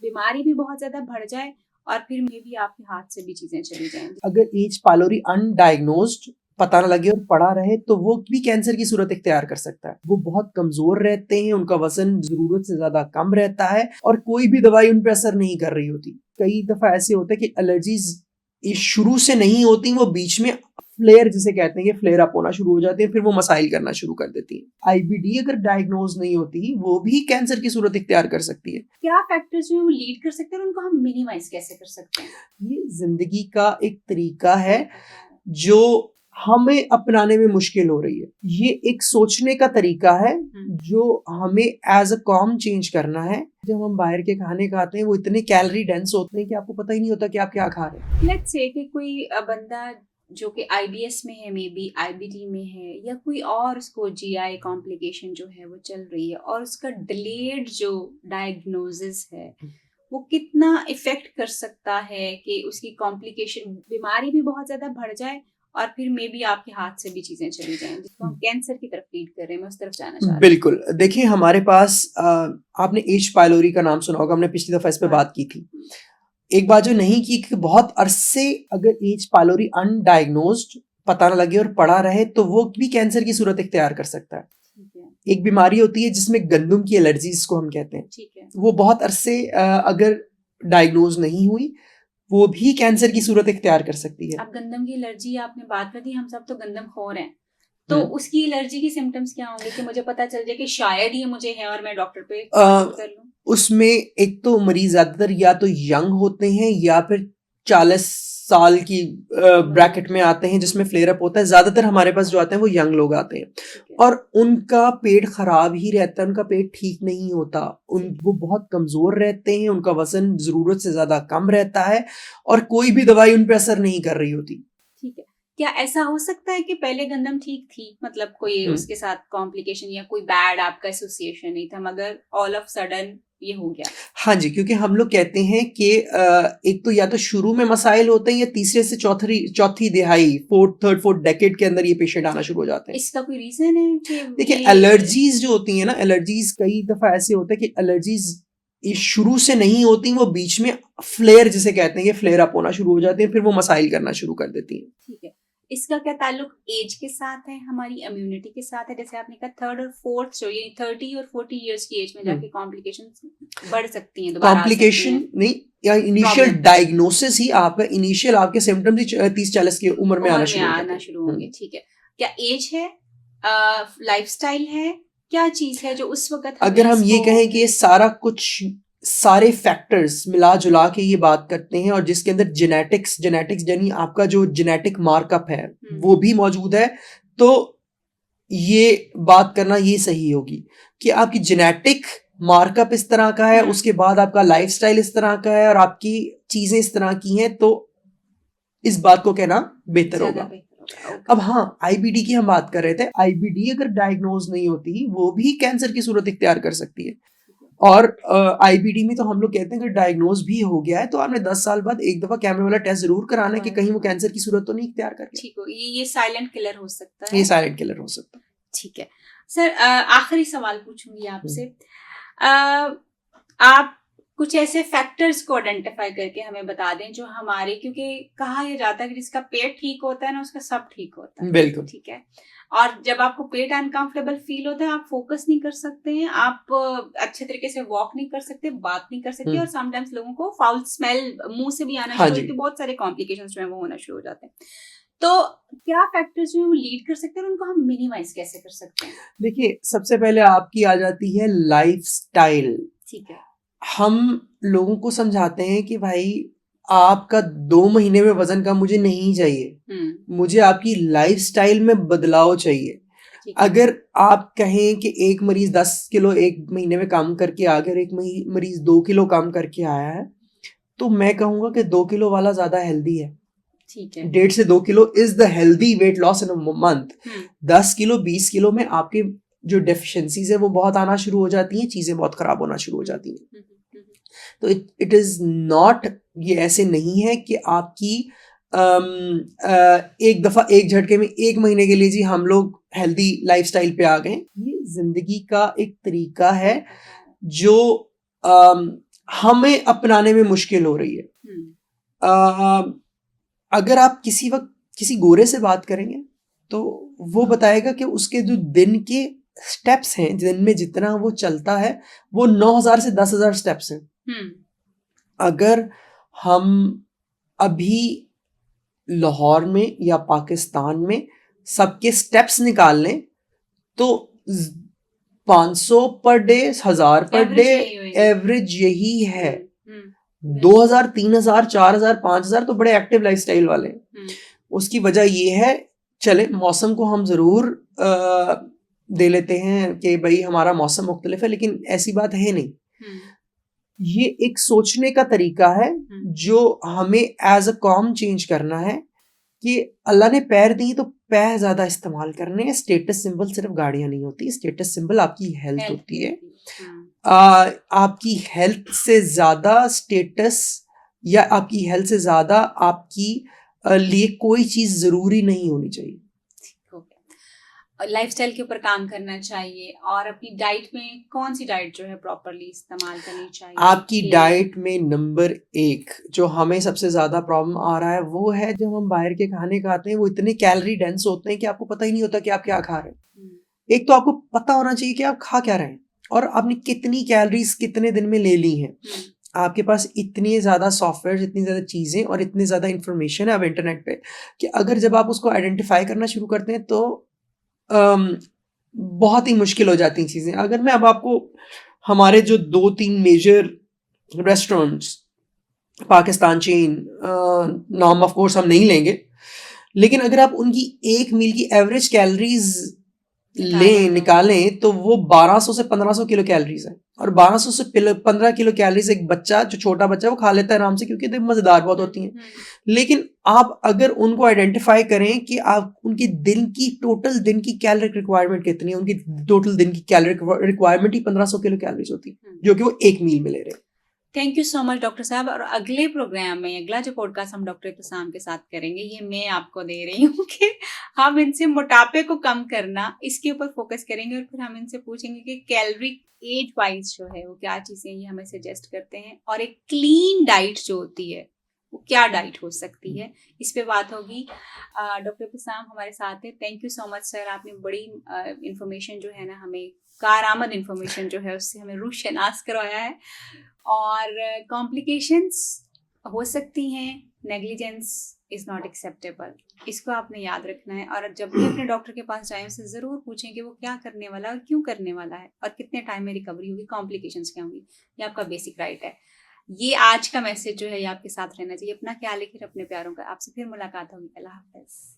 बीमारी भी बहुत ज्यादा बढ़ जाए और फिर मे भी आपके हाथ से भी चीजें चली जाएंगी। अगर एच पाइलोरी अनडायग्नोज्ड पता न लगे और पड़ा रहे तो वो भी कैंसर की सूरत इख्तियार कर सकता है। वो बहुत कमजोर रहते हैं, उनका वजन जरूरत से ज्यादा कम रहता है और कोई भी दवाई उन पर असर नहीं कर रही होती। कई दफा ऐसे होता है कि एलर्जीज शुरू से नहीं होती, वो बीच में फ्लेयर जिसे कहते हैं, फ्लेयर अप होना शुरू हो जाते हैं, फिर वो मसाइल करना शुरू कर देती है। आईबीडी अगर डायग्नोज नहीं होती वो भी कैंसर की सूरत इख्तियार कर सकती है। क्या फैक्टर्स जो वो लीड कर सकते हैं और उनको हम मिनिमाइज कैसे कर सकते हैं? ये जिंदगी का एक तरीका है जो हमें अपनाने में मुश्किल हो रही है। ये एक सोचने का तरीका है जो हमें एज अ कॉम चेंज करना है। जब हम बाहर के खाने खाते हैं वो इतने कैलोरी डेंस होते हैं कि आपको पता ही नहीं होता कि आप क्या खा रहे हैं। लेट्स से कि कोई बंदा जो कि आईबीएस में है, मे बी आईबीडी में है, या कोई और उसको जीआई कॉम्प्लिकेशन जो है वो चल रही है और उसका डिलेड जो डायग्नोसिस है वो कितना इफेक्ट कर सकता है कि उसकी कॉम्प्लिकेशन, बीमारी भी बहुत ज्यादा बढ़ जाए और फिर मे बी आपके हाथ से भी चीजें चली जाएं, जिसको हम कैंसर की तरफ लीड कर रहे हैं। मैं उस तरफ जाना चाह रही हूँ। बिल्कुल, देखिए हमारे पास आपने एच पाइलोरी का नाम सुना होगा, हमने पिछली दफा इस पे बात की थी। एक बात जो नहीं की कि बहुत अरसे अगर एच पाइलोरी अनडायग्नोज्ड पता न लगे और पड़ा रहे तो वो भी कैंसर की सूरत इख्तियार कर सकता है। एक बीमारी होती है जिसमें गंदम की एलर्जीज को हम कहते हैं। ठीक है। वो बहुत अरसे अगर डायग्नोज नहीं हुई वो भी कैंसर की सूरत इख्तियार कर सकती है। अब गंदम की एलर्जी आपने बात कर दी, हम सब तो गंदम खोर हैं, तो उसकी एलर्जी के सिम्टम्स क्या होंगे कि मुझे पता चल जाए कि शायद ये मुझे है और मैं डॉक्टर पे कर लूं? उसमें एक तो मरीज ज्यादातर या तो यंग होते हैं या फिर 40 साल की ब्रैकेट में आते हैं जिसमें फ्लेयर अप होता है। ज्यादातर हमारे पास जो आते हैं वो यंग लोग आते हैं और उनका पेट खराब ही रहता है, उनका पेट ठीक नहीं होता, वो बहुत कमजोर रहते हैं, उनका वजन जरूरत से ज्यादा कम रहता है और कोई भी दवाई उन पर असर नहीं कर रही होती। ठीक है। क्या ऐसा हो सकता है कि पहले गंदम ठीक थी, मतलब कोई उसके साथ कॉम्प्लिकेशन या कोई बैड आपका एसोसिएशन नहीं था, मगर ऑल ऑफ सडन ये हो गया? हाँ जी, क्योंकि हम लोग कहते हैं कि एक तो या तो शुरू में मसाइल होते हैं या तीसरे से चौथी दिहाई, फोर्थ डेकेड के अंदर ये पेशेंट आना शुरू हो जाते हैं। इसका कोई रीजन है कि देखिए एलर्जीज जो होती है ना, एलर्जीज कई दफा ऐसे होता है कि एलर्जीज शुरू से नहीं होती, वो बीच में फ्लेयर जिसे कहते हैं, फ्लेयर अप होना शुरू हो जाते हैं, फिर वो मसाइल करना शुरू कर देती हैं। ठीक है। इसका क्या ताल्लुक एज के साथ है, हमारी इम्यूनिटी के साथ है? जैसे आपने कहा थर्ड और फोर्थ जो यानी 30 और 40 इयर्स की एज में जाके कॉम्प्लिकेशन बढ़ सकती हैं, दोबारा कॉम्प्लिकेशन नहीं, या इनिशियल डायग्नोसिस ही आपका इनिशियल आपके सिम्टम्स ही 30-40 की उम्र में आना शुरू होंगे। ठीक है। क्या एज है, लाइफस्टाइल है, क्या चीज है जो उस वक्त अगर हम ये कहें कि ये सारा कुछ सारे फैक्टर्स मिला जुला के ये बात करते हैं और जिसके अंदर जेनेटिक्स यानी आपका जो जेनेटिक मार्कअप है वो भी मौजूद है, तो ये बात करना ये सही होगी कि आपकी जेनेटिक मार्कअप इस तरह का है, उसके बाद आपका लाइफस्टाइल इस तरह का है और आपकी चीजें इस तरह की हैं, तो इस बात को कहना बेहतर होगा। अब हाँ, आईबीडी की हम बात कर रहे थे। आईबीडी अगर डायग्नोज नहीं होती वो भी कैंसर की सूरत इख्तियार कर सकती है और आईबीडी में तो हम लोग कहते हैं कि डायग्नोज भी हो गया है तो आपने 10 साल बाद एक दफा कैमरे वाला टेस्ट जरूर कराना है कि कहीं वो कैंसर की सूरत तो नहीं इख्तियार कर गया। ठीक हो, ये साइलेंट किलर हो सकता है। ये साइलेंट किलर हो सकता है। ठीक है सर, आखिरी सवाल पूछूंगी आपसे। आप कुछ ऐसे फैक्टर्स को आइडेंटिफाई करके हमें बता दें जो हमारे, क्योंकि कहा यह जाता है कि जिसका पेट ठीक होता है ना उसका सब ठीक होता है। बिल्कुल ठीक है। और जब आपको पेट अनकंफर्टेबल फील होता है आप फोकस नहीं कर सकते हैं, आप अच्छे तरीके से वॉक नहीं कर सकते, बात नहीं कर सकते और समटाइम्स लोगों को फाउल स्मेल मुंह से भी आना शुरू होती है, बहुत सारे कॉम्प्लिकेशंस जो है वो होना शुरू हो जाते हैं। तो क्या फैक्टर्स जो है वो लीड कर सकते हैं और उनको हम मिनिमाइज कैसे कर सकते हैं? देखिए सबसे पहले आपकी आ जाती है लाइफस्टाइल। ठीक है। हम लोगों को समझाते हैं कि भाई आपका 2 महीने में वजन कम मुझे नहीं चाहिए, मुझे आपकी लाइफस्टाइल में बदलाव चाहिए। अगर आप कहें कि एक मरीज 10 किलो एक महीने में कम करके आ गया, एक मरीज 2 किलो कम करके आया है, तो मैं कहूंगा कि 2 किलो वाला ज्यादा हेल्दी है। ठीक है। 1.5 से 2 kilo is the healthy weight loss in a month. 10 kilo 20 kilo में आपके जो डेफिशिएंसीज है वो बहुत आना शुरू हो जाती हैं, चीजें बहुत खराब होना शुरू हो जाती हैं। तो इट इज नॉट, ये ऐसे नहीं है कि आपकी एक दफा एक झटके में एक महीने के लिए जी हम लोग हेल्दी लाइफस्टाइल पे आ गए। ये जिंदगी का एक तरीका है जो हमें अपनाने में मुश्किल हो रही है। अगर आप किसी वक्त किसी गोरे से बात करेंगे तो वो बताएगा कि उसके जो दिन के स्टेप्स हैं, दिन में जितना वो चलता है वो 9,000 से 10,000 स्टेप्स हैं। अगर हम अभी लाहौर में या पाकिस्तान में सबके स्टेप्स निकाल लें तो 500 per day, 1000 per day average यही है। 2000, 3000, 4000, 5000 तो बड़े एक्टिव लाइफस्टाइल वाले हैं। उसकी वजह ये है, चले मौसम को हम जरूर दे लेते हैं कि भाई हमारा मौसम मुख्तलिफ है, लेकिन ऐसी बात है नहीं। ये एक सोचने का तरीका है जो हमें एज अ कॉम चेंज करना है कि अल्लाह ने पैर दी तो पैर ज्यादा इस्तेमाल करने हैं। स्टेटस सिंबल सिर्फ गाड़ियां नहीं होती, स्टेटस सिंबल आपकी हेल्थ होती है। आपकी हेल्थ से ज्यादा स्टेटस या आपकी हेल्थ से ज्यादा आपकी लिए कोई चीज जरूरी नहीं होनी चाहिए। लाइफस्टाइल के ऊपर काम करना चाहिए और अपनी डाइट में कौन सी डाइट जो है प्रॉपरली इस्तेमाल करनी चाहिए। आपकी डाइट में नंबर 1 जो हमें सबसे ज्यादा प्रॉब्लम आ रहा है वो है जब हम बाहर के खाने खाते हैं वो इतने कैलोरी डेंस होते हैं कि आपको पता ही नहीं होता कि आप क्या खा रहे हैं। एक तो आपको पता होना चाहिए कि आप खा क्या रहे हैं और आपने कितनी कैलोरीज कितने दिन में ले ली हैं। आपके पास इतनी ज़्यादा सॉफ्टवेयर, इतनी ज़्यादा चीज़ें और इतनी ज़्यादा इंफॉर्मेशन है अब इंटरनेट पे कि अगर जब आप उसको आइडेंटिफाई करना शुरू करते हैं तो बहुत ही मुश्किल हो जाती हैं चीज़ें। अगर मैं अब आपको हमारे जो 2-3 मेजर रेस्टोरेंट्स पाकिस्तान चेन नाम ऑफ कोर्स हम नहीं लेंगे, लेकिन अगर आप उनकी एक मील की एवरेज कैलोरीज निकालें तो वो 1200 से 1500 किलो कैलोरीज है और 1200 से 15 किलो कैलोरीज एक बच्चा जो छोटा बच्चा वो खा लेता है आराम से, क्योंकि मजेदार बहुत होती हैं। लेकिन आप अगर उनको आइडेंटिफाई करें कि आप उनकी दिन की टोटल दिन की कैलोरी रिक्वायरमेंट कितनी है, उनकी टोटल दिन की कैलोरी रिक्वायरमेंट ही 1500 किलो कैलोरीज होती है जो कि वो एक मील में ले रहे हैं। Thank you so much doctor साहब। और अगले प्रोग्राम में अगला जो पॉडकास्ट हम डॉक्टर इब्तिसाम के साथ करेंगे, ये मैं आपको दे रही हूँ कि हम इनसे मोटापे को कम करना इसके ऊपर फोकस करेंगे और फिर हम इनसे पूछेंगे कि कैलोरी एज वाइज जो है वो क्या चीज़ें ये हमें सजेस्ट करते हैं और एक क्लीन डाइट जो होती है वो क्या डाइट हो सकती है, इस पे बात होगी। डॉक्टर इब्तिसाम हमारे साथ है। Thank you so much sir, आपने बड़ी इंफॉर्मेशन जो है ना हमें कारआमद इंफॉर्मेशन जो है उससे हमें रूशनास करवाया है। और कॉम्प्लिकेशंस हो सकती हैं, नेग्लिजेंस इज़ नॉट एक्सेप्टेबल, इसको आपने याद रखना है। और जब भी अपने डॉक्टर के पास जाएं उससे ज़रूर पूछें कि वो क्या करने वाला है और क्यों करने वाला है और कितने टाइम में रिकवरी होगी, कॉम्प्लिकेशंस क्या होंगी। ये आपका बेसिक राइट है। ये आज का मैसेज जो है ये आपके साथ रहना चाहिए। अपना ख्याल रखिए, अपने प्यारों का। आपसे फिर मुलाकात होगी। अल्लाह हाफ़िज़।